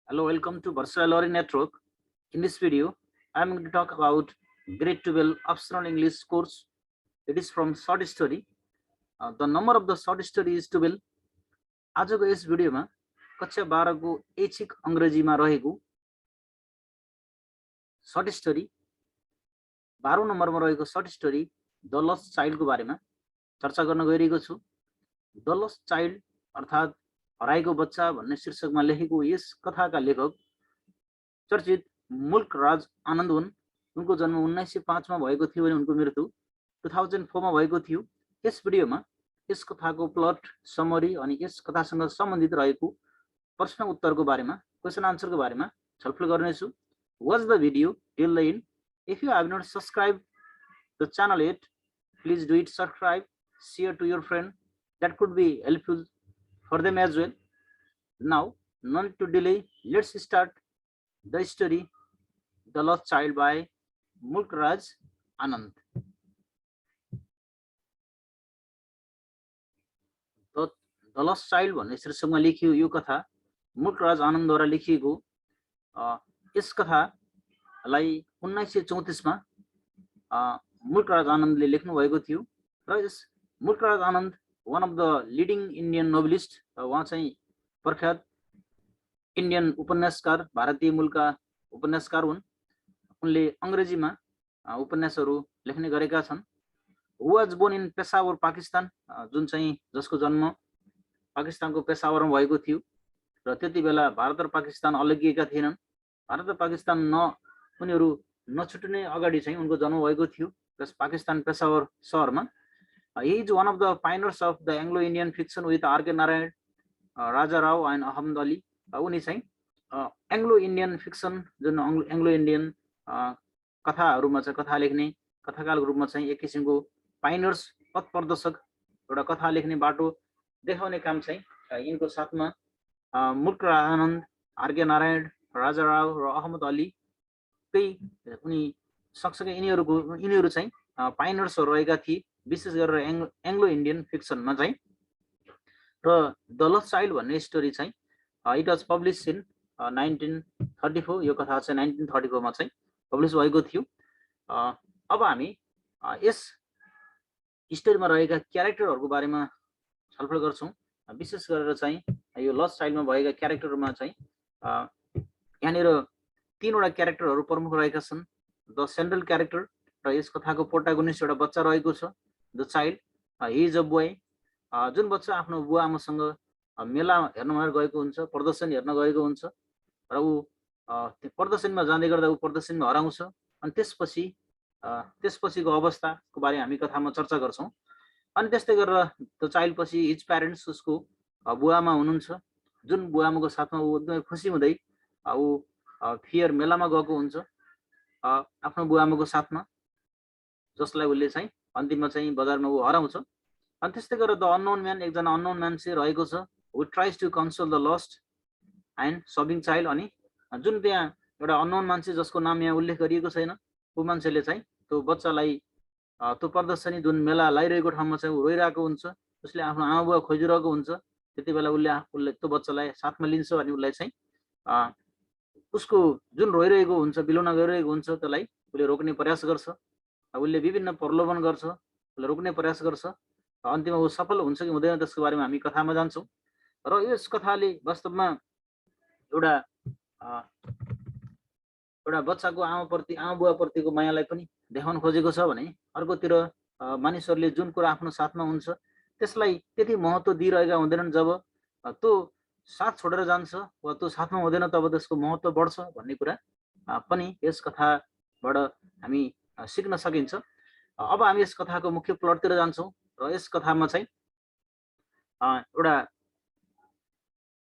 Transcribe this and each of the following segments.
Hello, welcome to Versatile Learning Network. In this video, I am going to talk about grade 12 optional English course. It is from short story. The number of the short story is 12. आजको यस भिडियोमा कक्षा 12 को ऐच्छिक अंग्रेजीमा रहेको short story 12 नम्बरमा रहेको short story the lost child को बारेमा चर्चा गर्न गइरहेको छु। द लस्ट चाइल्ड अर्थात हराएको बच्चा भन्ने शीर्षकमा लेखेको यस कथाका लेखक चर्चित मुल्क राज आनन्द हुन्। उनको जन्म 1905 मा भएको थियो भने उनको मृत्यु 2004 मा भएको थियो। यस भिडियोमा यस कथाको प्लट समरी अनि यस कथासँग सम्बन्धित रहेको प्रश्न उत्तरको बारेमा क्वेशन आन्सरको बारेमा छलफल गर्नेछु। Watch the video till the end. If you have not subscribed the channel yet, please do it. Subscribe, share to your friend. That could be helpful for them as well. Now, not to delay, let's start the story The Lost Child by Mulk Raj Anand. The Lost Child भन्ने शीर्षकमा लेखियो यो कथा मुल्क राज आनन्दद्वारा लेखिएको। यस कथालाई 1934 मा मुल्क राज आनन्दले लेख्नु भएको थियो र यस मुल्क राज आनन्द one of the leading Indian novelist, उहाँ चाहिँ प्रख्यात इन्डियन उपन्यासकार, भारतीय मूलका उपन्यासकार हुन्। उनले अंग्रेजीमा उपन्यासहरू लेख्ने गरेका छन्। Who was born in Peshawar Pakistan, जुन चाहिँ जसको जन्म पाकिस्तानको पेशावरमा भएको थियो र त्यति बेला भारत र पाकिस्तान अलगिएका थिएनन्। भारत र पाकिस्तान उनीहरू नछुट्ने अगाडि चाहिँ उनको जन्म भएको थियो र पाकिस्तान पेशावर शहरमा। He is one of the pioneers of the Anglo-Indian fiction with R.K. Narayan, Raja Rao and Ahmed Ali. उनी चाहिँ एङ्ग्लो-इन्डियन फिक्सन जुन एङ्ग्लो-इन्डियन कथाहरूमा चाहिँ कथा लेख्ने कथाकारको रूपमा चाहिँ एक किसिमको पाइनर्स पथ प्रदर्शक एउटा कथा लेख्ने बाटो देखाउने काम चाहिँ यिनको साथमा मुल्क राज आनन्द, आर.के. नारायण, राजा राव र अहमद अली उनी सँगसँगै यिनीहरू चाहिँ पाइनर्सहरू रहेका थिए, विशेष गरेर एङ्ग्लो इन्डियन फिक्सनमा चाहिँ। र द लस्ट चाइल्ड भन्ने स्टोरी चाहिँ इट वाज पब्लिश इन 1934। यो कथा चाहिँ 1934 मा चाहिँ पब्लिस भएको थियो। अब हामी यस स्टोरीमा रहेका क्यारेक्टरहरूको बारेमा छलफल गर्छौं। विशेष गरेर चाहिँ यो लस्ट चाइल्डमा भएका क्यारेक्टरमा चाहिँ यहाँनिर तीनवटा क्यारेक्टरहरू प्रमुख रहेका छन्। द सेन्ट्रल क्यारेक्टर र यस कथाको प्रोटागोनिस्ट एउटा बच्चा रहेको छ, the child. He is a boy, जुन बच्चा आफ्नो बुवा आमासँग मेला हेर्न गएको हुन्छ, प्रदर्शन हेर्न गएको हुन्छ र ऊ प्रदर्शनमा जाँदै गर्दा ऊ प्रदर्शनमा हराउँछ। अनि त्यसपछिको अवस्थाको बारे हामी कथामा चर्चा गर्छौं। अनि त्यस्तै गरेर द चाइल्ड पछि हिज प्यारेन्ट्स, उसको बुवा आमा हुनुहुन्छ, जुन बुवा आमाको साथमा ऊ एकदमै खुसी हुँदै ऊ फियर मेलामा गएको हुन्छ आफ्नो बुवा आमाको साथमा, जसलाई उसले चाहिँ अन्तिममा चाहिँ बजारमा ऊ हराउँछ। अनि त्यस्तै गरेर द अननोन म्यान, एकजना अननोन मान्छे रहेको छ, who tries to console the lost and sobbing child. अनि जुन त्यहाँ एउटा अननोन मान्छे जसको नाम यहाँ उल्लेख गरिएको छैन, ऊ मान्छेले चाहिँ त्यो बच्चालाई त्यो प्रदर्शनी जुन मेला लागिरहेको ठाउँमा चाहिँ ऊ रोइरहेको हुन्छ, उसले आफ्नो आमा बुवा खोजिरहेको हुन्छ। त्यति बेला उसले त्यो बच्चालाई साथमा लिन्छ अनि उसलाई चाहिँ उसको जुन रोइरहेको हुन्छ, बिलौना गरिरहेको हुन्छ, त्यसलाई उसले रोक्ने प्रयास गर्छ। उसले विभिन्न प्रलोभन गर्छ, उसले रोक्ने प्रयास गर्छ। अन्तिममा ऊ सफल हुन्छ कि हुँदैन त्यसको बारेमा हामी कथामा जान्छौँ। र यस कथाले वास्तवमा एउटा बच्चाको आमा बुवाप्रतिको मायालाई पनि देखाउन खोजेको छ भने अर्कोतिर मानिसहरूले जुन कुरा आफ्नो साथमा हुन्छ त्यसलाई त्यति महत्त्व दिइरहेका हुँदैनन्। जब त्यो साथ छोडेर जान्छ वा त्यो साथमा हुँदैन तब त्यसको महत्त्व बढ्छ भन्ने कुरा पनि यस कथाबाट हामी सिक्न सकिन्छ। अब हामी यस कथाको मुख्य प्लटतिर जान्छौँ र यस कथामा चाहिँ एउटा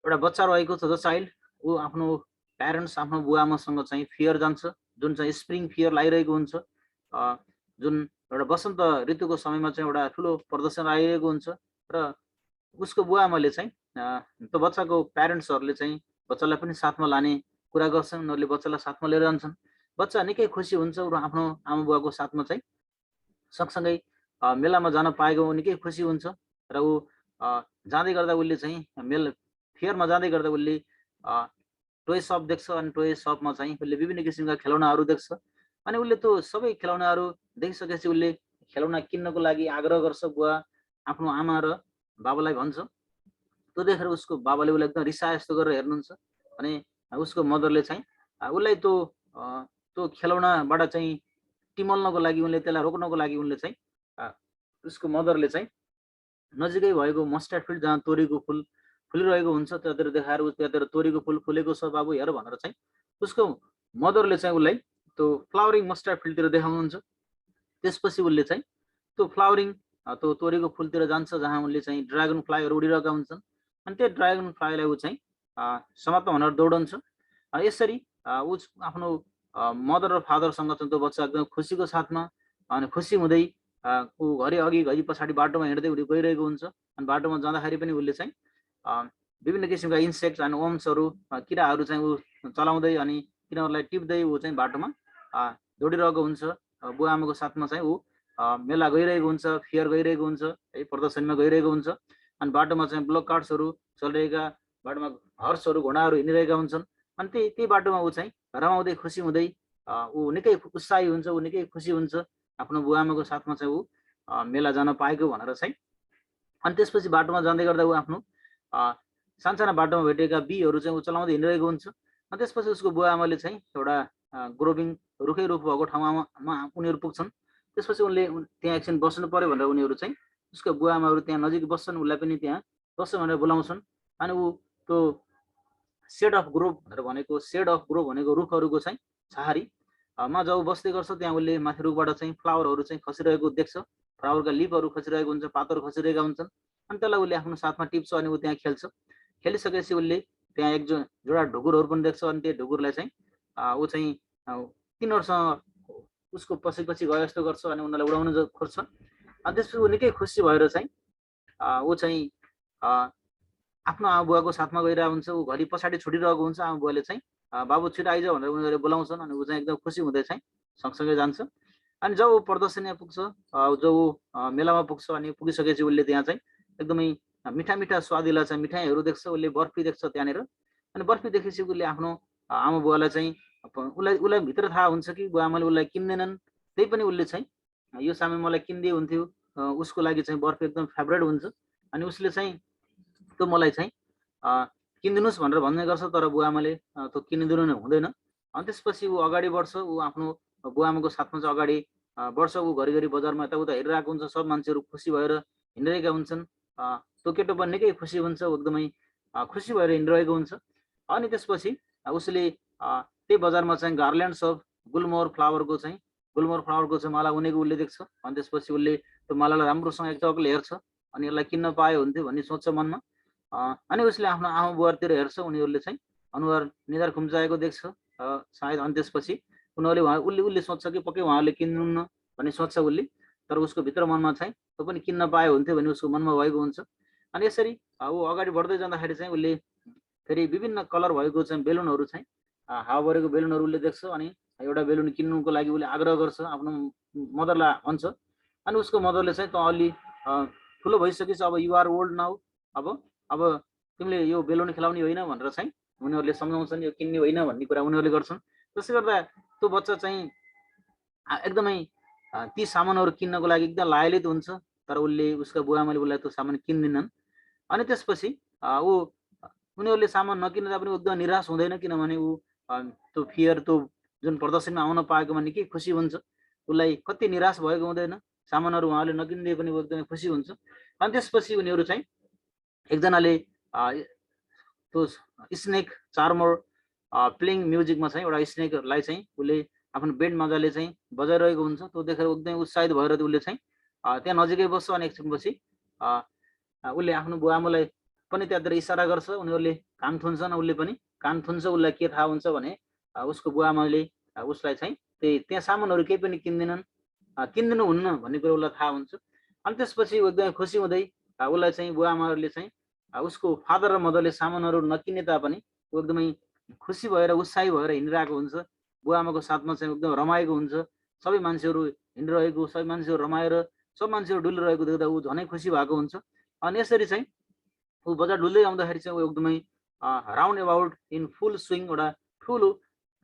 बच्चा रहेको छ, द चाइल्ड। ऊ आफ्नो प्यारेन्ट्स, आफ्नो बुवा आमासँग चाहिँ फियर जान्छ, जुन चाहिँ स्प्रिङ फियर लागिरहेको हुन्छ। जुन एउटा वसन्त ऋतुको समयमा चाहिँ एउटा ठुलो प्रदर्शन आइरहेको हुन्छ र उसको बुवा आमाले चाहिँ त्यो बच्चाको प्यारेन्ट्सहरूले चाहिँ बच्चालाई पनि साथमा लाने कुरा गर्छन्। उनीहरूले बच्चालाई साथमा लिएर जान्छन्। बच्चा निकै खुसी हुन्छ र आफ्नो आमा बुवाको साथमा चाहिँ सँगसँगै मेलामा जान पाएको निकै खुसी हुन्छ र ऊ जाँदै गर्दा उसले चाहिँ फेयरमा जाँदै गर्दा उसले टोय सप देख्छ अनि टोय सपमा चाहिँ उसले विभिन्न किसिमका खेलौनाहरू देख्छ अनि उसले त्यो सबै खेलौनाहरू देखिसकेपछि उसले खेलौना किन्नको लागि आग्रह गर्छ। बुवा आफ्नो आमा र बाबालाई भन्छ। त्यो देखेर उसको बाबाले उसलाई एकदम रिसाए जस्तो गरेर हेर्नुहुन्छ अनि उसको मदरले चाहिँ उसलाई त्यो खेलौनाबाट चाहिँ टिमल्नको लागि उनले त्यसलाई रोक्नको लागि उनले चाहिँ उसको मदरले चाहिँ नजिकै भएको मस्टर्ड फिल्ड जहाँ तोरीको फुल फुलिरहेको हुन्छ त्यतातिर देखाएर त्यतातिर तोरीको फुल फुलेको छ बाबु हेर भनेर चाहिँ उसको मदरले चाहिँ उसलाई त्यो फ्लावरिङ मस्टर्ड फिल्डतिर देखाउनुहुन्छ। त्यसपछि उसले चाहिँ त्यो फ्लावरिङ त्यो तोरीको फुलतिर जान्छ जहाँ उनले चाहिँ ड्रागन फ्लाईहरू उडिरहेका हुन्छन् अनि त्यो ड्रागन फ्लाईलाई ऊ चाहिँ समात्न भनेर दौडन्छ। यसरी ऊ आफ्नो मदर र फादरसँग चाहिँ त्यो बच्चा एकदम खुसीको साथमा अनि खुसी हुँदै ऊ घरि अघि पछाडि बाटोमा हिँड्दै गइरहेको हुन्छ अनि बाटोमा जाँदाखेरि पनि उसले चाहिँ विभिन्न किसिमका इन्सेक्ट्स अनि वर्म्सहरू किराहरू चाहिँ ऊ चलाउँदै अनि तिनीहरूलाई टिप्दै ऊ चाहिँ बाटोमा दौडिरहेको हुन्छ। बुवा आमाको साथमा चाहिँ ऊ मेला गइरहेको हुन्छ, फेयर गइरहेको हुन्छ है, प्रदर्शनीमा गइरहेको हुन्छ अनि बाटोमा चाहिँ ब्लक कार्ट्सहरू चलिरहेका, बाटोमा हर्सहरू घोडाहरू हिँडिरहेका हुन्छन् अनि त्यही बाटोमा ऊ चाहिँ रमाउँदै खुसी हुँदै ऊ निकै उत्साही हुन्छ, ऊ निकै खुसी हुन्छ आफ्नो बुवा आमाको साथमा चाहिँ ऊ मेला जान पाएको भनेर चाहिँ। अनि त्यसपछि बाटोमा जाँदै गर्दा ऊ आफ्नो सानसाना बाटोमा भेटेका बीहरू चाहिँ ऊ चलाउँदै हिँडिरहेको हुन्छ अनि त्यसपछि उसको बुवा आमाले चाहिँ एउटा ग्रोभिङ रुखै रुख भएको ठाउँमा उनीहरू पुग्छन्। त्यसपछि उनले त्यहाँ एकछिन बस्नु पर्यो भनेर उनीहरू चाहिँ उसको बुवा आमाहरू त्यहाँ नजिक बस्छन्, उसलाई पनि त्यहाँ बस्छ भनेर बोलाउँछन् अनि ऊ त्यो सेड अफ ग्रोभ भनेको रुखहरूको चाहिँ छहारी मा जब बस्दै गर्छ त्यहाँ उसले माथि रुखबाट चाहिँ फ्लावरहरू चाहिँ खसिरहेको देख्छ, फ्लावरका लिपहरू खसिरहेको हुन्छ, पातहरू खसिरहेका हुन्छन् अनि त्यसलाई उसले आफ्नो साथमा टिप्छ अनि ऊ त्यहाँ खेल्छ। खेलिसकेपछि उसले त्यहाँ एक जोडा ढुकुरहरू पनि देख्छ अनि त्यो ढुकुरलाई चाहिँ ऊ चाहिँ तिनीहरूसँग उसको पछि गए जस्तो गर्छ अनि उनीहरूलाई उडाउन खोज्छ अनि त्यसपछि ऊ निकै खुसी भएर चाहिँ ऊ चाहिँ आफ्नो आमा बुवाको साथमा गइरहेको हुन्छ। ऊ घरि पछाडि छुटिरहेको हुन्छ, आमा बुवाले चाहिँ बाबु छिटो आइज भनेर उनीहरूले बोलाउँछन् अनि ऊ चाहिँ एकदम खुसी हुँदै चाहिँ सँगसँगै जान्छ अनि जब ऊ प्रदर्शनीमा पुग्छ, जब ऊ मेलामा पुग्छ अनि पुगिसकेपछि उसले त्यहाँ चाहिँ एकदमै मिठा मिठा स्वादिला चाहिँ मिठाईहरू देख्छ, उसले बर्फी देख्छ त्यहाँनिर अनि बर्फी देखेपछि उसले आफ्नो आमा बुवालाई चाहिँ उसलाई भित्र थाहा हुन्छ कि बुवा आमाले उसलाई किन्दैनन्, त्यही पनि उसले चाहिँ यो सामान मलाई किनिदिए हुन्थ्यो, उसको लागि चाहिँ बर्फी एकदम फेभरेट हुन्छ अनि उसले चाहिँ त्यो मलाई चाहिँ किनिदिनुहोस् भनेर भन्ने गर्छ तर बुवा आमाले त्यो किनिदिनु हुँदैन अनि त्यसपछि ऊ अगाडि बढ्छ, ऊ आफ्नो बुवा आमाको साथमा चाहिँ अगाडि बढ्छ। ऊ घरिघरि बजारमा यताउता हेरिरहेको हुन्छ, सब मान्छेहरू खुसी भएर हिँडिरहेका हुन्छन्, त्यो केटो पनि निकै खुसी हुन्छ, एकदमै खुसी भएर हिँडिरहेको हुन्छ अनि त्यसपछि उसले त्यही बजारमा चाहिँ गार्ल्यान्ड्स अफ गुलमोहर फ्लावरको चाहिँ माला उनेको उसले देख्छ अनि त्यसपछि उसले त्यो मालालाई राम्रोसँग एकटकले हेर्छ अनि यसलाई किन्न पाए हुन्थ्यो भन्ने सोच्छ मनमा अनि उसले आफ्नो आमा बुवातिर हेर्छ, उनीहरूले चाहिँ अनुहार निधार खुम्चाएको देख्छ सायद अनि त्यसपछि उसले सोच्छ कि पक्कै उहाँहरूले किन्नुहुन्न भन्ने सोच्छ उसले, तर उसको भित्र मनमा चाहिँ त्यो पनि किन्न पाए हुन्थ्यो भन्ने उसको मनमा भएको हुन्छ अनि यसरी ऊ अगाडि बढ्दै जाँदाखेरि चाहिँ उसले फेरि विभिन्न कलर भएको चाहिँ बेलुनहरू चाहिँ हावा बढेको बेलुनहरू उसले देख्छ अनि एउटा बेलुन किन्नुको लागि उसले आग्रह गर्छ, आफ्नो मदरलाई भन्छ अनि उसको मदरले चाहिँ त अलि ठुलो भइसकेछ, अब युआर ओल्ड नाउ, अब तिमीले यो बेलुन खेलाउने होइन भनेर चाहिँ उनीहरूले सम्झाउँछन्, यो किन्ने होइन भन्ने कुरा उनीहरूले गर्छन्। त्यसले गर्दा त्यो बच्चा चाहिँ एकदमै ती सामानहरू किन्नको लागि एकदम लायलित हुन्छ तर उसका बुवा आमाले उसलाई त्यो सामान किन्दिनन् अनि त्यसपछि उनीहरूले सामान नकिन्दा पनि एकदम निराश हुँदैन किनभने ऊ त्यो फियर त्यो जुन प्रदर्शनमा आउन पाएकोमा निकै खुसी हुन्छ, उसलाई कति निराश भएको हुँदैन, सामानहरू उहाँले नकिनिदिए पनि ऊ एकदमै खुसी हुन्छ अनि त्यसपछि उनीहरू चाहिँ एकजनाले त्यो स्नेक चार्मर प्लेइङ म्युजिकमा चाहिँ एउटा स्नेकलाई चाहिँ उसले आफ्नो बेन्ड मजाले चाहिँ बजाइरहेको हुन्छ, त्यो देखेर एकदमै उत्साहित भएर उसले चाहिँ त्यहाँ नजिकै बस्छ अनि एकछिनपछि उसले आफ्नो बुवा आमालाई पनि त्यहाँतिर इसारा गर्छ, उनीहरूले कान थुन्छन्, उसले पनि कान थुन्छ, उसलाई के थाहा हुन्छ भने उसको बुवा आमाले उसलाई चाहिँ त्यहाँ सामानहरू केही पनि किन्दिनुहुन्न भन्ने कुरा उसलाई थाहा हुन्छ अनि त्यसपछि एकदमै खुसी हुँदै उसलाई चाहिँ बुवा आमाहरूले चाहिँ उसको फादर र मदरले सामानहरू नकिन्ने तापनि ऊ एकदमै खुसी भएर उत्साही भएर हिँडिरहेको हुन्छ, बुवा आमाको साथमा चाहिँ एकदम रमाएको हुन्छ, सबै मान्छेहरू हिँडिरहेको, सबै मान्छेहरू रमाएर सब मान्छेहरू डुलिरहेको देख्दा ऊ झनै खुसी भएको हुन्छ अनि यसरी चाहिँ ऊ बजार डुल्दै आउँदाखेरि चाहिँ ऊ एकदमै round about in full swing एउटा ठुलो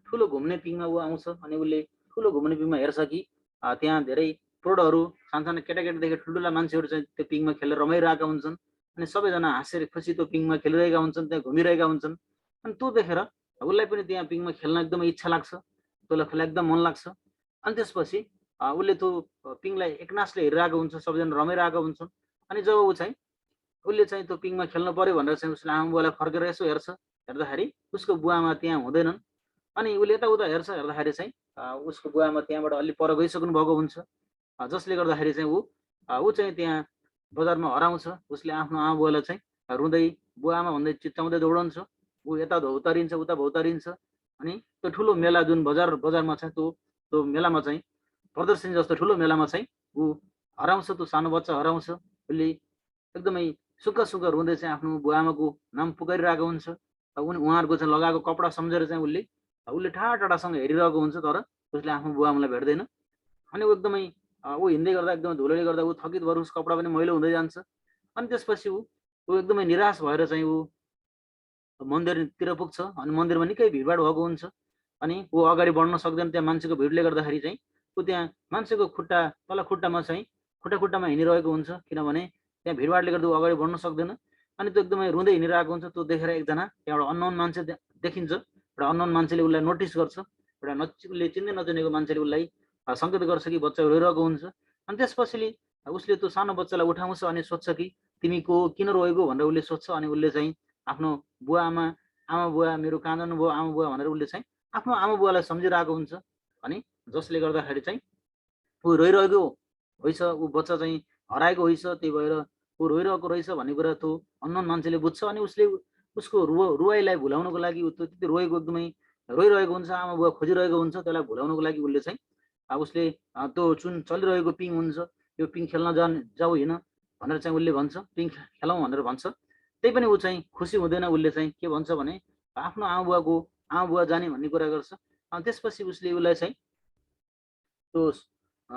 ठुलो घुम्ने पिङमा ऊ आउँछ अनि उसले ठुलो घुम्ने पिङमा हेर्छ कि त्यहाँ धेरै प्रौढहरू सानसानो केटाकेटीदेखि ठुल्ठुला मान्छेहरू चाहिँ त्यो पिङमा खेलेर रमाइरहेका हुन्छन् अनि सबैजना हाँसेर खुसी त्यो पिङमा खेलिरहेका हुन्छन् त्यहाँ घुमिरहेका हुन्छन् अनि त्यो देखेर उसलाई पनि त्यहाँ पिङमा खेल्न एकदमै इच्छा लाग्छ त्यसलाई खेल्न एकदम मन लाग्छ अनि त्यसपछि उसले त्यो पिङलाई एकनासले हेरिरहेको हुन्छ सबैजना रमाइरहेका हुन्छन् अनि जब ऊ चाहिँ उसले चाहिँ त्यो पिङमा खेल्नु पर्यो भनेर चाहिँ उसले आमा बुवालाई फर्केर यसो हेर्छ हेर्दाखेरि उसको बुवामा त्यहाँ हुँदैनन् अनि उसले यताउता हेर्छ हेर्दाखेरि चाहिँ उसको बुवामा त्यहाँबाट अलि पर गइसक्नु भएको हुन्छ जसले गर्दाखेरि चाहिँ ऊ चाहिँ त्यहाँ बजारमा हराउँछ उसले आफ्नो आमा बुवालाई चाहिँ रुँदै बुवामा भन्दै चिच्याउँदै दौडन्छ ऊ यता भौतारिन्छ उता भौतारिन्छ अनि त्यो ठुलो मेला जुन बजारमा चाहिँ त्यो मेलामा चाहिँ प्रदर्शनी जस्तो ठुलो मेलामा चाहिँ ऊ हराउँछ त्यो सानो बच्चा हराउँछ उसले एकदमै सुक्खा सुक्खा रुँदै चाहिँ आफ्नो बुवामाको नाम पुकारिरहेको हुन्छ उहाँहरूको चाहिँ लगाएको कपडा सम्झेर चाहिँ उसले टाढा टाढासँग हेरिरहेको हुन्छ तर उसले आफ्नो बुवाआमालाई भेट्दैन अनि ऊ एकदमै ऊ हिँड्दै गर्दा एकदमै धुलोले गर्दा ऊ थकित भएर उसको कपडा पनि मैलो हुँदै जान्छ अनि त्यसपछि ऊ एकदमै निराश भएर चाहिँ ऊ मन्दिरतिर पुग्छ अनि मन्दिरमा निकै भिडभाड भएको हुन्छ अनि ऊ अगाडि बढ्न सक्दैन त्यहाँ मान्छेको भिडले गर्दाखेरि चाहिँ ऊ त्यहाँ मान्छेको तल खुट्टामा खुट्टामा हिँडिरहेको हुन्छ किनभने त्यहाँ भिडभाडले गर्दा ऊ अगाडि बढ्न सक्दैन अनि त्यो एकदमै रुँदै हिँडिरहेको हुन्छ त्यो देखेर एकजना त्यहाँबाट अननोन मान्छे देखिन्छ एउटा अननोन मान्छेले उसलाई नोटिस गर्छ एउटा उसले चिन्दै नचिनेको मान्छेले उसलाई सङ्केत गर्छ कि बच्चा रोइरहेको हुन्छ अनि त्यसपछि उसले त्यो सानो बच्चालाई उठाउँछ अनि सोध्छ कि तिमी को किन रोएको भनेर उसले सोध्छ अनि उसले चाहिँ आफ्नो आमा बुवा मेरो काँदनु भयो आमा बुवा भनेर उसले चाहिँ आफ्नो आमा बुवालाई सम्झिरहेको हुन्छ अनि जसले गर्दाखेरि चाहिँ ऊ रोइरहेको होइन ऊ बच्चा चाहिँ हराएको होइन त्यही भएर ऊ रोइरहेको रहेछ भन्ने कुरा त्यो अननोन मान्छेले बुझ्छ अनि उसले उसको रुवाईलाई भुलाउनको लागि त्यति रोएको एकदमै रोइरहेको हुन्छ आमा बुवा खोजिरहेको हुन्छ त्यसलाई भुलाउनको लागि उसले चाहिँ उसले त्यो जुन चलिरहेको पिङ हुन्छ यो पिङ खेल्न जाऊ होइन भनेर चाहिँ उसले भन्छ पिङ खेलौँ भनेर भन्छ त्यही पनि ऊ चाहिँ खुसी हुँदैन उसले चाहिँ के भन्छ भने आफ्नो आमा बुवा जाने भन्ने कुरा गर्छ अनि त्यसपछि उसले उसलाई चाहिँ त्यो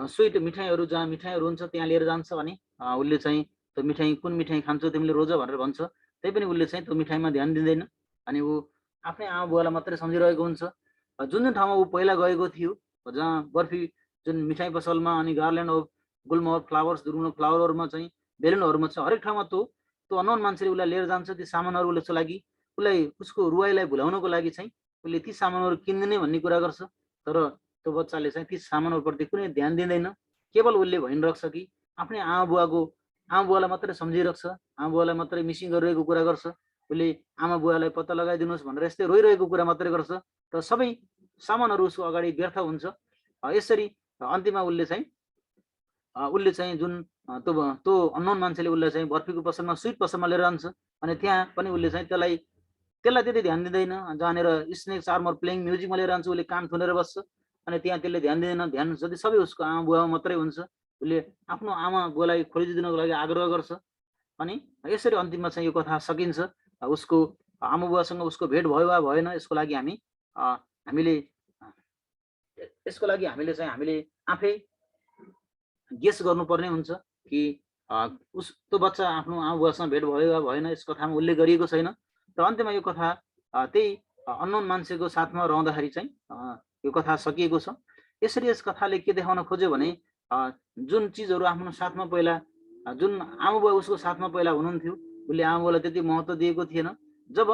स्विट मिठाईहरू जहाँ मिठाईहरू हुन्छ त्यहाँ लिएर जान्छ भने उसले चाहिँ त्यो मिठाई कुन मिठाई खान्छौ तिमीले रोज भनेर भन्छ त्यही पनि उसले चाहिँ त्यो मिठाईमा ध्यान दिँदैन अनि ऊ आफ्नै आमा बुवालाई मात्रै सम्झिरहेको हुन्छ जुन जुन ठाउँमा ऊ पहिला गएको थियो जहाँ बर्फी जुन मिठाई पसलमा अनि गार्ल्यान्ड अफ गुलमोहर फ्लावर्स दुर्गुण फ्लावरहरूमा चाहिँ बेलुनहरूमा चाहिँ हरेक ठाउँमा त्यो अननोन मान्छेले उसलाई लिएर जान्छ ती सामानहरू उसको लागि उसलाई उसको रुवाईलाई भुलाउनको लागि चाहिँ उसले ती सामानहरू किन्दिने भन्ने कुरा गर्छ तर त्यो बच्चाले चाहिँ ती सामानहरूप्रति कुनै ध्यान दिँदैन केवल उसले भनिरहेको छ कि आफ्नै आमा बुवालाई मात्रै सम्झिरहेको छ आमा बुवालाई मात्रै मिसिङ गरिरहेको कुरा गर्छ उसले आमा बुवालाई पत्ता लगाइदिनुहोस् भनेर यस्तै रोइरहेको कुरा मात्रै गर्छ र सबै सामानहरू उसको अगाडि व्यर्थ हुन्छ यसरी अन्तिममा उसले चाहिँ जुन त्यो अननोन मान्छेले उसलाई चाहिँ बर्फीको पसलमा स्विट पसलमा लिएर जान्छ अनि त्यहाँ पनि उसले चाहिँ त्यसलाई त्यति ध्यान दिँदैन जहाँनिर स्नेक चार्मर प्लेइङ म्युजिकमा लिएर जान्छ उसले कान थुनेर बस्छ अनि त्यहाँ त्यसले ध्यान दिँदैन ध्यान जति सबै उसको आमा बुवामा मात्रै हुन्छ उसले आफ्नो आमा बुवालाई खोजिदिनको लागि आग्रह गर्छ अनि यसरी अन्तिममा चाहिँ यो कथा सकिन्छ उसको आमा बुवासँग उसको भेट भयो वा भएन यसको लागि हामीले हामीले आफै गेस गर्नुपर्ने हुन्छ कि त्यो बच्चा आफ्नो आमा बुवासँग भेट भयो वा भएन यस कथामा उल्लेख गरिएको छैन र अन्त्यमा यो कथा त्यही अननोन मान्छेको साथमा रहँदाखेरि चाहिँ यो कथा सकिएको छ यसरी यस कथाले के देखाउन खोज्यो भने जुन चिजहरू आफ्नो साथमा पहिला जुन आमा बुवा उसको साथमा पहिला हुनुहुन्थ्यो उसले आमा बुवालाई त्यति महत्त्व दिएको थिएन जब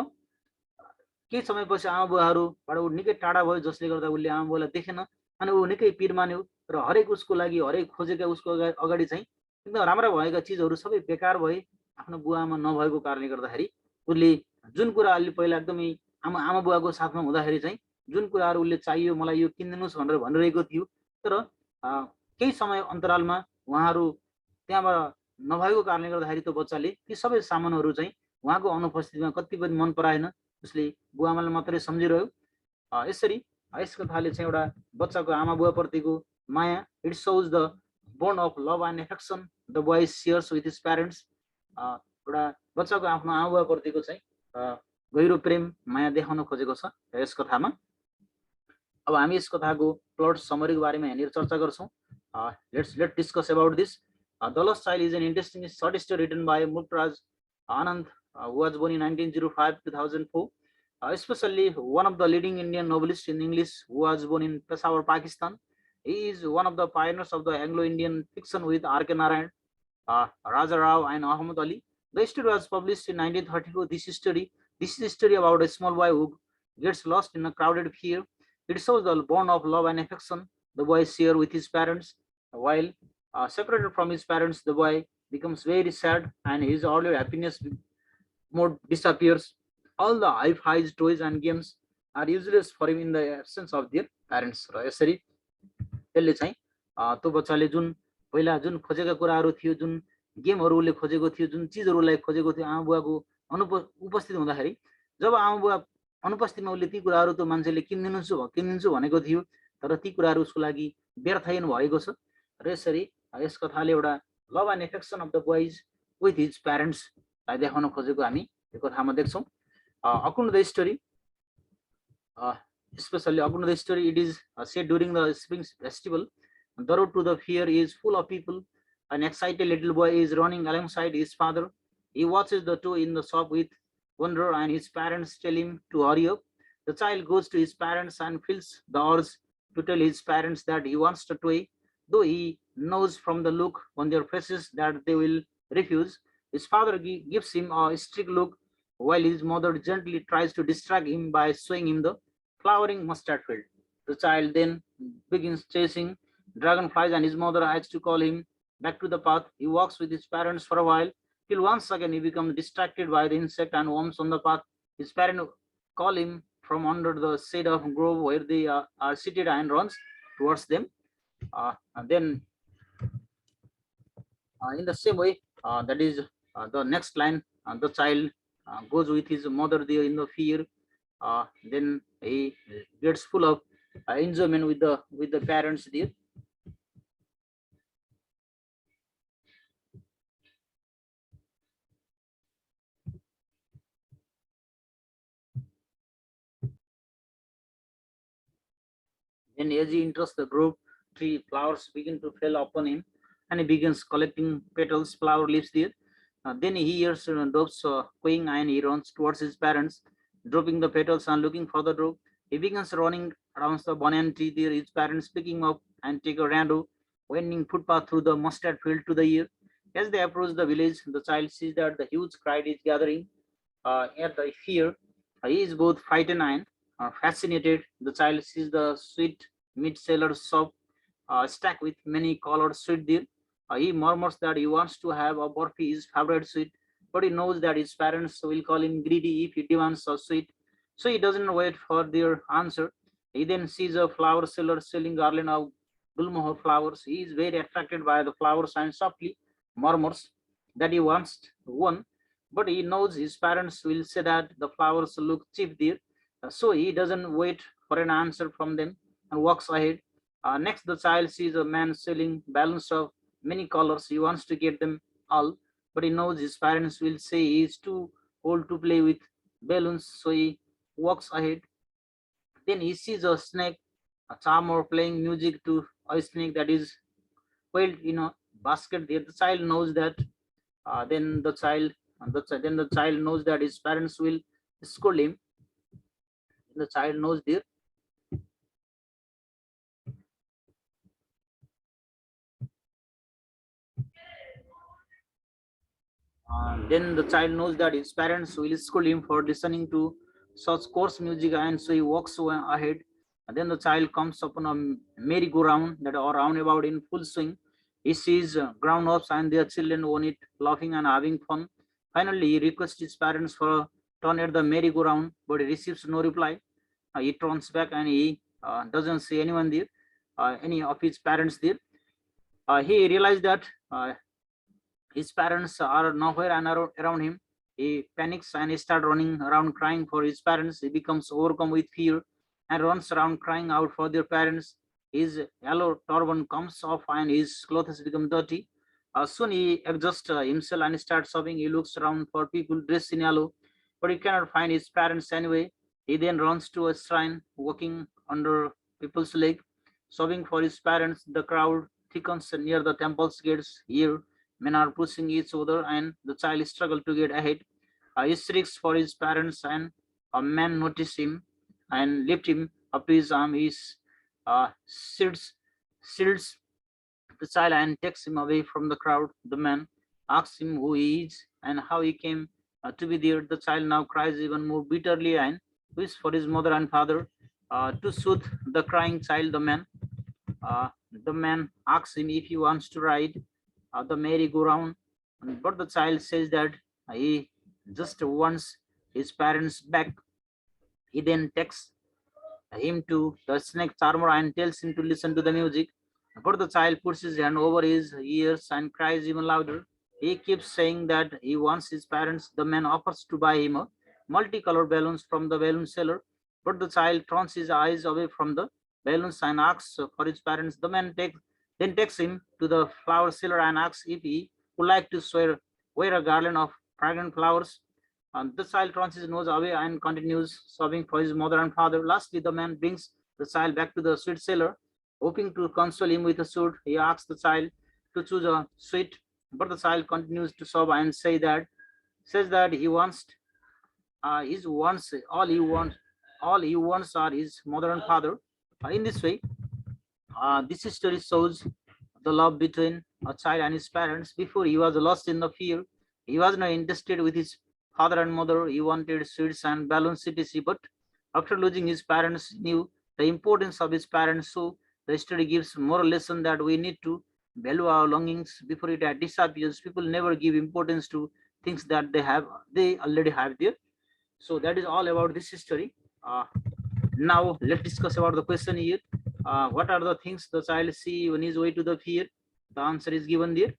केही समयपछि आमा बुवाहरूबाट ऊ निकै टाढा भयो जसले गर्दा उसले आमा बुवालाई देखेन अनि ऊ निकै पिर मान्यो र हरेक उसको लागि हरेक खोजेका उसको अगाडि चाहिँ एकदम राम्रा भएका चिजहरू सबै बेकार भए आफ्नो बुवामा नभएको कारणले गर्दाखेरि उसले जुन कुरा अलि पहिला एकदमै आमा बुवाको साथमा हुँदाखेरि चाहिँ जुन कुराहरू उसले चाहियो मलाई यो किनिदिनुहोस् भनेर भनिरहेको थियो तर केही समय अन्तरालमा उहाँहरू त्यहाँबाट नभएको कारणले गर्दाखेरि त्यो बच्चाले ती सबै सामानहरू चाहिँ उहाँको अनुपस्थितिमा कति पनि मन पराएन उसले बुवाआमालाई मात्रै सम्झिरह्यो यसरी यस कथाले चाहिँ एउटा बच्चाको आमा बुवाप्रतिको माया it shows the bond of love and affection the boy shares with his parents एउटा बच्चाको आफ्नो आमा बुवाप्रतिको चाहिँ गहिरो प्रेम माया देखाउन खोजेको छ यस कथामा अब हामी यस कथाको प्लट समरीको बारेमा यहाँनिर चर्चा गर्छौँ let's discuss about this the lost child is an interesting short story written by Mulk Raj Anand who was born in 1905-2004. Especially one of the leading Indian novelists in English, who was born in Peshawar, Pakistan. He is one of the pioneers of the Anglo-Indian fiction with R.K. Narayan, Raja Rao, and Ahmed Ali. The story was published in 1934. This is a story about a small boy who gets lost in a crowded pier. It shows the bond of love and affection the boy shares with his parents. While separated from his parents, the boy becomes very sad, and his earlier happiness mode disappears. All the hi-fi toys and games are useless for him in the absence of their parents. र यसरी त्यसले चाहिँ त्यो बच्चाले जुन पहिला जुन खोजेका कुराहरू थियो, जुन गेमहरू उसले खोजेको थियो, जुन चिजहरूलाई खोजेको थियो, आमा बुवाको उपस्थित हुँदाखेरि जब आमा बुवा अनुपस्थितिमा उसले ती कुराहरू त्यो मान्छेले किनिदिन्छु भनेको थियो, तर ती कुराहरू उसको लागि व्यर्थहीन भएको छ। र यसरी यस कथाले एउटा love and affection of the boys with his प्यारेन्ट्सलाई देखाउन खोजेको हामी यो कथामा देख्छौँ। According to the story, it is said during the spring festival, the road to the fair is full of people. An excited little boy is running alongside his father. He watches the two in the shop with wonder, and his parents tell him to hurry up. The child goes to his parents and feels the urge to tell his parents that he wants the toy, though he knows from the look on their faces that they will refuse. His father gives him a strict look, while his mother gently tries to distract him by showing him the flowering mustard field. The child then begins chasing dragonflies, and his mother has to call him back to the path. He walks with his parents for a while, till once again he becomes distracted by the insect and worms on the path. His parents call him from under the shade of a grove where they are seated, and runs towards them. And then in the same way, that is the next line, the child goes with his mother there in the fear. Then he gets full of enjoyment with the parents there. Then as he enters the grove tree, flowers begin to fall upon him, and he begins collecting petals, flower leaves there. Then he hears doves cooing, and he runs towards his parents, dropping the petals and looking for the dove. He begins running around the banyan tree there. His parents pick him up and take a random winding footpath through the mustard field to the ear. As they approach the village, the child sees that the huge crowd is gathering at the fear. He is both frightened and fascinated. The child sees the sweet mid-seller shop stacked with many colored sweet there. He murmurs that he wants to have a burfi, his favorite sweet, but he knows that his parents will call him greedy if he demands a sweet. So he doesn't wait for their answer. He then sees a flower seller selling garland of gulmohar flowers. He is very attracted by the flowers and softly murmurs that he wants one, but he knows his parents will say that the flowers look cheap there. So he doesn't wait for an answer from them and walks ahead. Next, the child sees a man selling balloons of many colors. He wants to get them all, but he knows his parents will say he is too old to play with balloons, so he walks ahead. Then he sees a snake, a charmer playing music to a snake that is coiled in a basket there. The child knows that. Then the child knows that his parents will scold him. The child knows there. Then the child knows that his parents will scold him for listening to such coarse music, and so he walks ahead. And then the child comes upon a merry-go-round that are roundabout in full swing. He sees grown-ups and their children on it, laughing and having fun. Finally, he requests his parents for a turn at the merry-go-round, but he receives no reply. He turns back, and he doesn't see anyone there, any of his parents there. He realized that his parents are nowhere and around him. He panics and he starts running around crying for his parents. He becomes overcome with fear and runs around crying out for their parents. His yellow turban comes off and his clothes become dirty. Soon he adjusts himself and starts sobbing. He looks around for people dressed in yellow, but he cannot find his parents anyway. He then runs to a shrine, walking under people's leg, sobbing for his parents. The crowd thickens near the temple's gates. Here, men are pushing each other, and the child struggles to get ahead. He shrieks for his parents, and a man notices him and lift him up to his arm. He shields the child and takes him away from the crowd. The man asks him who he is and how he came to be there. The child now cries even more bitterly and wishes for his mother and father. To soothe the crying child, uh, the man asks him if he wants to ride the merry-go-round, but the child says that he just wants his parents back. He then takes him to the snake charmer and tells him to listen to the music. But the child puts his hand over his ears and cries even louder. He keeps saying that he wants his parents. The man offers to buy him a multicolored balloons from the balloon seller, but the child turns his eyes away from the balloons and asks for his parents. The man then takes him to the flower seller and asks if he would like to wear a garland of fragrant flowers. The child turns his nose away and continues sobbing for his mother and father. Lastly, the man brings the child back to the sweet seller, hoping to console him with a sweet. He asks the child to choose a sweet, but the child continues to sob and says that he wants his wants all he wants are his mother and father. In this way, this story shows the love between a child and his parents. Before, he was lost in the fear. He was not interested with his father and mother. He wanted sweets and balloons, etc. But after losing his parents, he knew the importance of his parents. So the story gives moral lesson that we need to value our longings before it disappears. People never give importance to things that they already have there. So that is all about this story. Now let's discuss about the question here. What are the things the child see on his way to the fear? The answer is given there.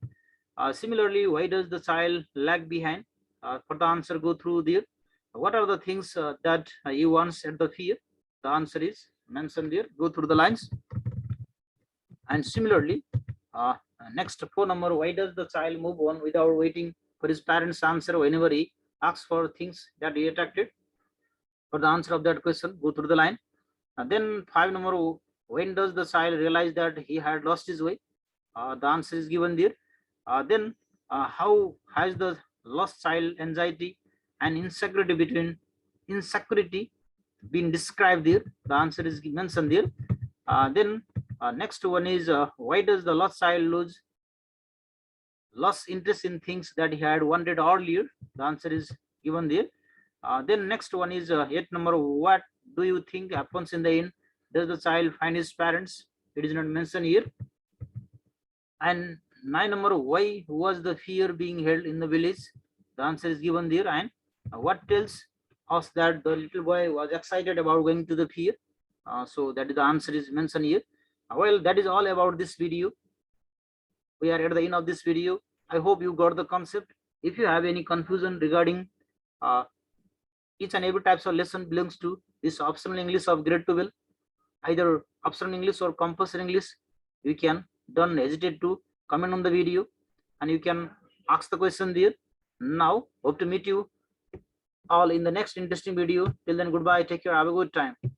Similarly, why does the child lag behind? For the answer, go through there. What are the things that he wants at the fear? The answer is mentioned there. Go through the lines. And similarly, next 4 number, why does the child move on without waiting for his parents' answer whenever he asks for things that he attracted? For the answer of that question, go through the line. Then 5 number, when does the child realize that he had lost his way? The answer is given there. Then how has the lost child anxiety and insecurity been described there? The answer is mentioned there. Then next one is why does the lost child lost interest in things that he had wanted earlier? The answer is given there. Then next one is 8 number, what do you think happens in the end? Does the child find his parents? It is not mentioned here. And 9 number, why was the fear being held in the village? The answer is given there. And what tells us that the little boy was excited about going to the fear? So that is the answer is mentioned here. Well, that is all about this video. We are at the end of this video. I hope you got the concept. If you have any confusion regarding each and every types of lesson belongs to this optional English of grade 12, either optional English or compulsory English, you can don't hesitate to comment on the video and you can ask the question there. Now, hope to meet you all in the next interesting video. Till then, goodbye. Take care. Have a good time.